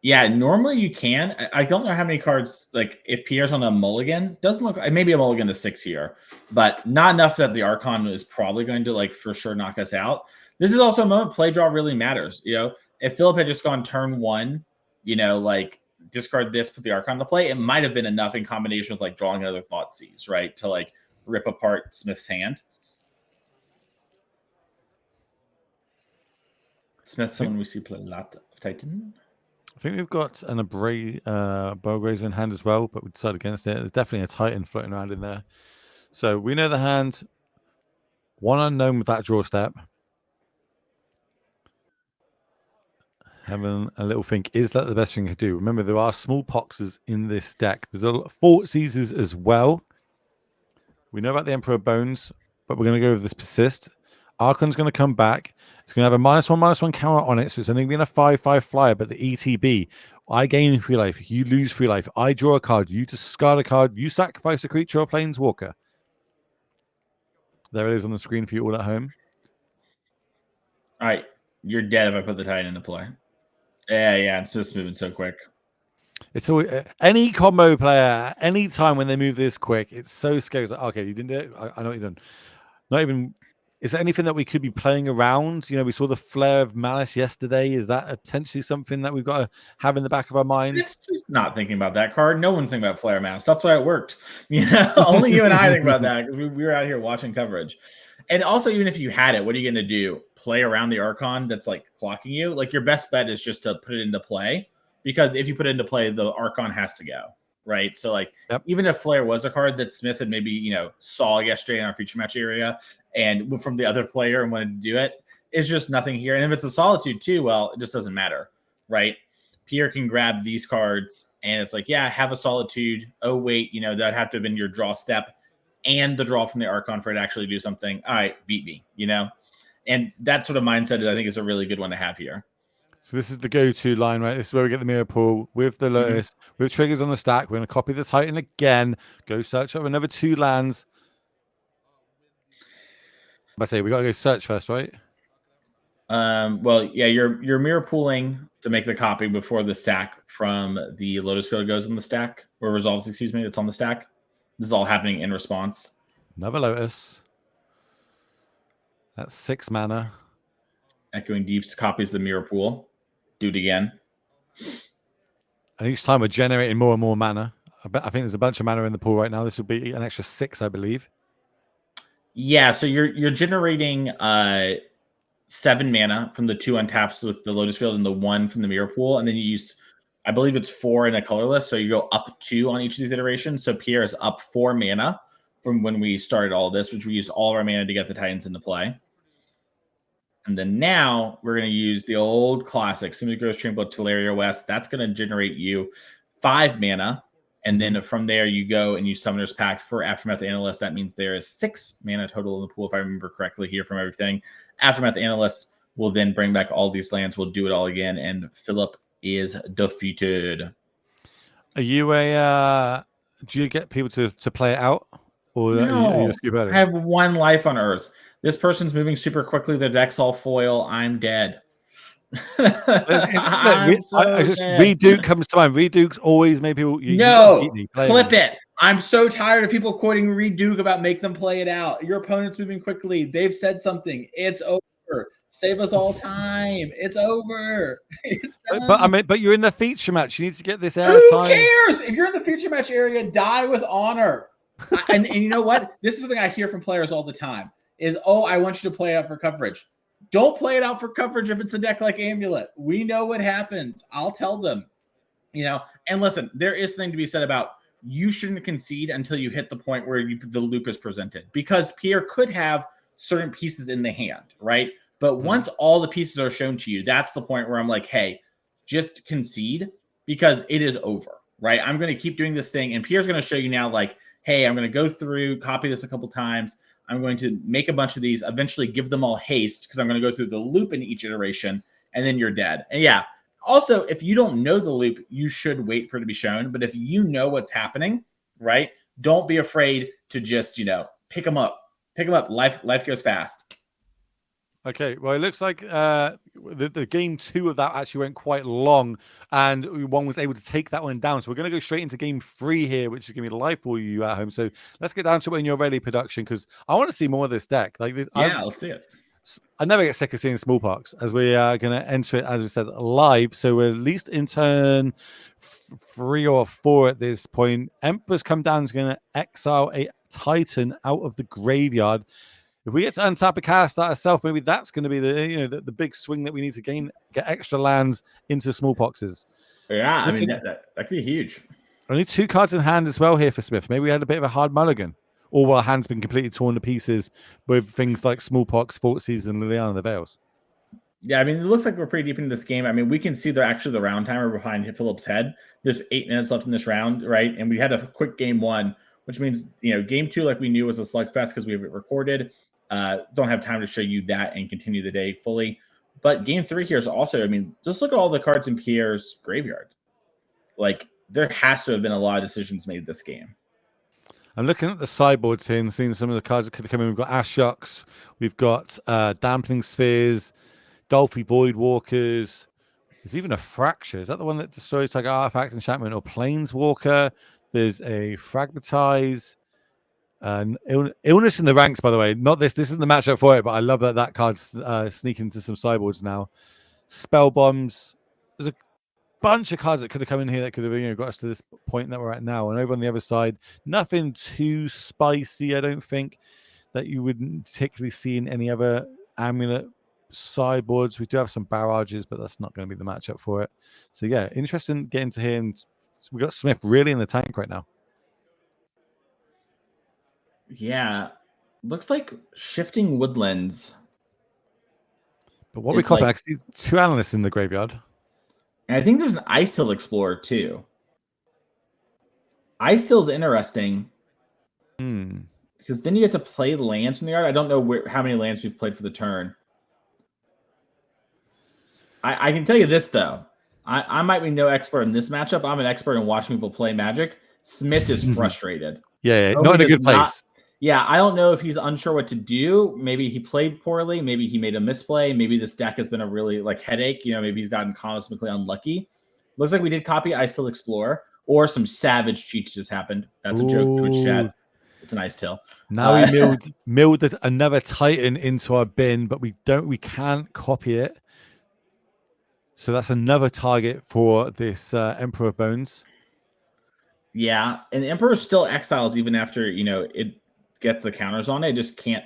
Yeah, normally you can. I don't know how many cards, like if Pierre's on a mulligan, doesn't look like maybe a mulligan to 6 here, but not enough that the Archon is probably going to like for sure knock us out. This is also a moment play draw really matters. If Philip had just gone turn 1, like discard this, put the Archon to play, it might have been enough in combination with like drawing another Thoughtseize, right? To like rip apart Smith's hand. Smith, someone we see play a lot of Titan. I think we've got an Bowgrazer in hand as well, but we decided against it. There's definitely a Titan floating around in there. So we know the hand. One unknown with that draw step. Having a little think, is that the best thing to do? Remember, there are Smallpoxes in this deck. There's a lot of Thoughtseizes as well. We know about the Emperor Bones, but we're going to go with this Persist. Archon's going to come back. It's going to have a -1/-1 counter on it, so it's only going to be a 5/5 flyer. But the ETB, I gain free life, you lose free life. I draw a card, you discard a card, you sacrifice a creature or planeswalker. There it is on the screen for you all at home. All right, you're dead if I put the Titan into play. Yeah, and Smith's moving so quick. It's always any combo player, any time when they move this quick, it's so scary. It's like, okay, you didn't do it. I know what you've done. Not even. Is there anything that we could be playing around? We saw the Flare of Malice yesterday. Is that potentially something that we've got to have in the back of our minds? Just not thinking about that card. No one's thinking about Flare Mouse. That's why it worked. Only you and I think about that because we were out here watching coverage. And also, even if you had it, what are you going to do? Play around the Archon that's like clocking you? Like your best bet is just to put it into play, because if you put it into play, the Archon has to go, right? So like, even if Flare was a card that Smith had maybe saw yesterday in our feature match area and from the other player and wanted to do it, it's just nothing here. And if it's a Solitude too, well, it just doesn't matter, right? Pierre can grab these cards and it's like, yeah, have a Solitude. Oh wait, that'd have to have been your draw step and the draw from the Archon for it to actually do something. All right, beat me, And that sort of mindset, I think, is a really good one to have here. So this is the go-to line, right? This is where we get the mirror pool with the Lotus, with triggers on the stack. We're going to copy the Titan again. Go search up another 2 lands. I say we got to go search first, right? Well, yeah, you're mirror pooling to make the copy before the stack from the Lotus Field goes in the stack, or resolves, excuse me, it's on the stack. This is all happening in response. Another Lotus. That's 6 mana. Echoing Deeps copies the mirror pool. Do it again. And each time we're generating more and more mana. I think there's a bunch of mana in the pool right now. This will be an extra 6, I believe. Yeah, so you're generating 7 mana from the 2 untaps with the Lotus Field and the 1 from the Mirror Pool, and then you use, I believe it's 4 in a colorless, so you go up 2 on each of these iterations. So Pierre is up 4 mana from when we started all this, which we used all of our mana to get the Titans into play. And then now we're going to use the old classic, Similar Gross Trample Teleria West. That's going to generate you 5 mana. And then from there, you go and you Summoner's Pact for Aftermath Analyst. That means there is 6 mana total in the pool, if I remember correctly here from everything. Aftermath Analyst will then bring back all these lands. We'll do it all again. And Philip is defeated. Are you do you get people to play it out? Or are you a scoop early? I have 1 life on Earth. This person's moving super quickly. Their deck's all foil. I'm dead. I'm so dead. Reduke comes to mind. Reduke's always made people. Flip it. I'm so tired of people quoting Reduke about make them play it out. Your opponent's moving quickly. They've said something. It's over. Save us all time. It's over. It's done. But you're in the feature match. You need to get this out. Who cares? If you're in the feature match area, die with honor. and you know what? This is something I hear from players all the time. Is I want you to play it out for coverage. Don't play it out for coverage if it's a deck like Amulet. We know what happens. I'll tell them. And listen, there is something to be said about you shouldn't concede until you hit the point where the loop is presented, because Pierre could have certain pieces in the hand, right? But once all the pieces are shown to you, that's the point where I'm like, hey, just concede, because it is over, right? I'm going to keep doing this thing. And Pierre's going to show you now, like, hey, I'm going to go through, copy this a couple times. I'm going to make a bunch of these, eventually give them all haste, because I'm going to go through the loop in each iteration, and then you're dead. And yeah, also, if you don't know the loop, you should wait for it to be shown. But if you know what's happening, right, don't be afraid to just, pick them up. Pick them up. Life goes fast. Okay, well, it looks like the game 2 of that actually went quite long, and one was able to take that one down. So we're going to go straight into game 3 here, which is going to be live for you at home. So let's get down to it when you're ready, production, because I want to see more of this deck. Let's see it. I never get sick of seeing smallpox, as we are going to enter it, as we said, live. So we're at least in turn 3 or 4 at this point. Emperor's come down, is going to exile a Titan out of the graveyard. If we get to untap a cast that herself, maybe that's going to be the big swing that we need to get extra lands into smallpoxes. Yeah, I mean, that could be huge. Only 2 cards in hand as well here for Smith. Maybe we had a bit of a hard mulligan. Or our hand's been completely torn to pieces with things like Smallpox, Fortseas, and Liliana the Veils. Yeah, I mean, it looks like we're pretty deep into this game. I mean, we can see the round timer behind Philip's head. There's 8 minutes left in this round, right? And we had a quick game 1, which means, game 2, like we knew, was a slugfest because we have it recorded. Don't have time to show you that and continue the day fully. But game 3 here is also, I mean, just look at all the cards in Pierre's graveyard. Like, there has to have been a lot of decisions made this game. I'm looking at the sideboards here and seeing some of the cards that could have come in. We've got Ashocks, we've got Dampening Spheres, Dolphy Voidwalkers. There's even a Fracture. Is that the one that destroys like Artifact Enchantment or Planeswalker? There's a Fragmatize. Illness in the ranks, by the way. Not this. This isn't the matchup for it, but I love that card's sneaking into some sideboards now. Spell Bombs. There's a bunch of cards that could have come in here that could have got us to this point that we're at now. And over on the other side, nothing too spicy, I don't think, that you wouldn't particularly see in any other Amulet sideboards. We do have some barrages, but that's not going to be the matchup for it. So yeah, interesting getting to here. And we got Smith really in the tank right now. Yeah, looks like Shifting Woodlands. But what we call back, 2 analysts in the graveyard. And I think there's an Ice-Till Explorer too. Ice-Till is interesting. Because then you get to play lands in the yard. I don't know how many lands we've played for the turn. I can tell you this, though. I might be no expert in this matchup. I'm an expert in watching people play Magic. Smith is frustrated. Yeah, not in a good place. I don't know if he's unsure what to do. Maybe he played poorly. Maybe he made a misplay. Maybe this deck has been a really headache. Maybe he's gotten cosmically unlucky. Looks like we did copy Ice-Till Explorer, or some savage cheats just happened. That's a joke, Twitch chat. It's an Ice-Till. Now we milled another Titan into our bin, but we can't copy it. So that's another target for this Emperor of Bones. Yeah, and the Emperor still exiles even after it gets the counters on it. It just can't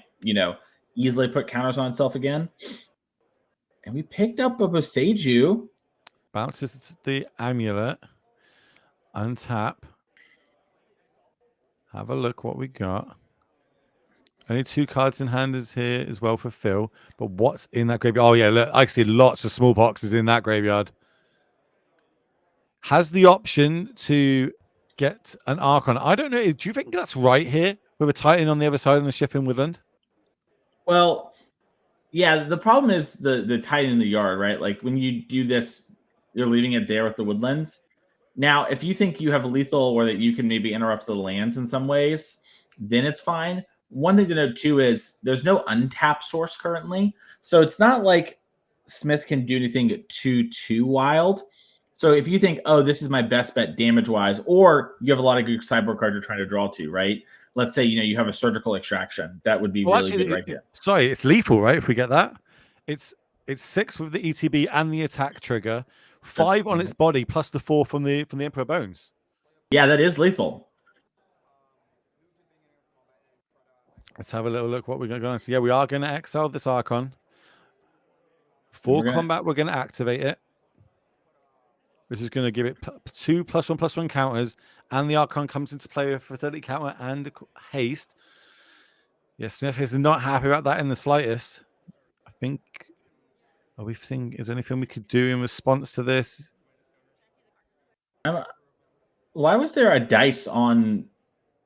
easily put counters on itself again. And we picked up a Boseiju. Bounces the amulet. Untap. Have a look what we got. Only 2 cards in hand is here as well for Phil. But what's in that graveyard? Oh, yeah, look, I see lots of smallpoxes in that graveyard. Has the option to get an Archon. I don't know. Do you think that's right here with a Titan on the other side and the ship in Woodland? Well, yeah, the problem is the Titan in the yard, right? Like when you do this, you're leaving it there with the Woodlands. Now, if you think you have a lethal or that you can maybe interrupt the lands in some ways, then it's fine. One thing to note too is there's no untapped source currently. So it's not like Smith can do anything too wild. So if you think, oh, this is my best bet damage-wise, or you have a lot of good sideboard cards you're trying to draw to, right? Let's say, you have a surgical extraction. That would be really good right here. Sorry, it's lethal, right? If we get that. It's 6 with the ETB and the attack trigger, 5 on its body, plus the 4 from the Emperor Bones. Yeah, that is lethal. Let's have a little look what we're going to see. Yeah, we are going to exile this Archon. For combat, we're going to activate it. This is going to give it 2 +1/+1 counters, and the Archon comes into play for 30 counter and haste. Yeah, Smith is not happy about that in the slightest. I think, is there anything we could do in response to this? Why was there a dice on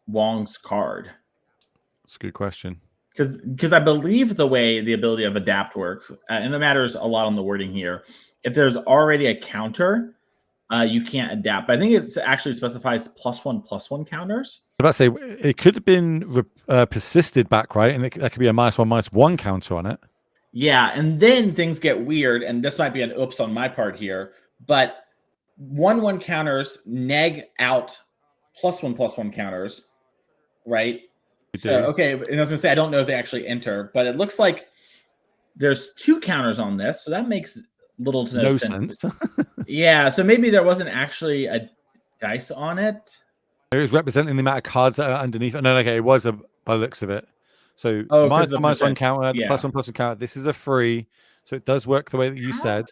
Wong's card? That's a good question. Because I believe the way the ability of adapt works, and it matters a lot on the wording here. If there's already a counter, you can't adapt. But I think it actually specifies +1/+1 counters. I was about to say it could have been persisted back, right? And that could be a -1/-1 counter on it. Yeah, and then things get weird, and this might be an oops on my part here, but 1/1 counters neg out +1/+1 counters, right? So, okay, and I was gonna say I don't know if they actually enter, but it looks like there's 2 counters on this, so that makes little to no sense. Yeah, so maybe there wasn't actually a dice on it. It was representing the amount of cards that are underneath. No, okay, it was by the looks of it. So -1 counter, the +1/+1 counter. This is a free, so it does work the way that you said.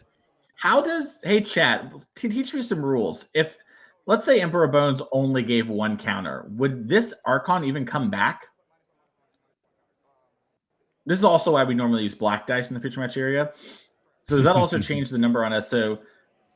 How does chat teach me some rules? If let's say Emperor Bones only gave 1 counter, would this Archon even come back? This is also why we normally use black dice in the feature match area. So does that also change the number on us? So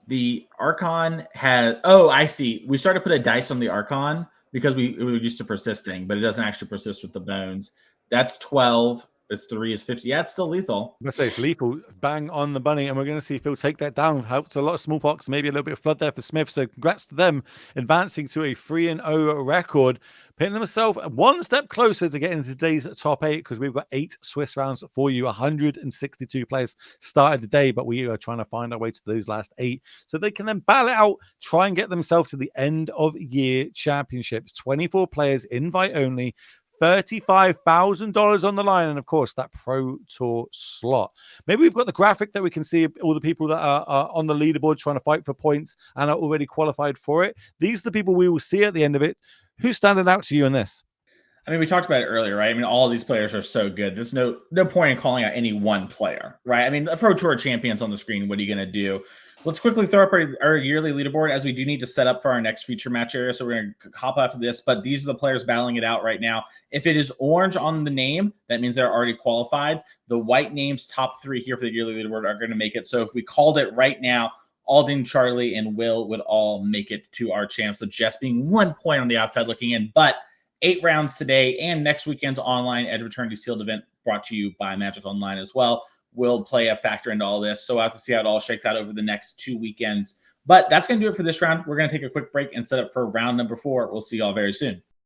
the Archon has, I see. We started to put a dice on the Archon because we were used to persisting, but it doesn't actually persist with the bones. That's 12. This 3 is 50. Yeah, it's still lethal. I'm going to say it's lethal. Bang on the bunny. And we're going to see if he'll take that down. Helps a lot of smallpox, maybe a little bit of flood there for Smith. So congrats to them advancing to a 3-0 record, putting themselves one step closer to getting today's top 8 because we've got 8 Swiss rounds for you. 162 players started the day, but we are trying to find our way to those last 8 so they can then battle it out, try and get themselves to the end of year championships. 24 players, invite only. $35,000 on the line, and of course that Pro Tour slot. Maybe we've got the graphic that we can see all the people that are on the leaderboard trying to fight for points and are already qualified for it. These are the people we will see at the end of it. Who's standing out to you in this? I mean, we talked about it earlier, right? I mean, all of these players are so good. There's no point in calling out any one player, right? I mean, the Pro Tour champions on the screen. What are you going to do? Let's quickly throw up our yearly leaderboard as we do need to set up for our next feature match area. So we're going to hop after this, but these are the players battling it out right now. If it is orange on the name, that means they're already qualified. The white names, top 3 here for the yearly leaderboard, are going to make it. So if we called it right now, Alden, Charlie, and Will would all make it to our champs, with Jess being 1 point on the outside looking in. But 8 rounds today and next weekend's online Edge Returnity Sealed event brought to you by Magic Online as well will play a factor into all this. So we'll have to see how it all shakes out over the next 2 weekends. But that's going to do it for this round. We're going to take a quick break and set up for round number 4. We'll see you all very soon.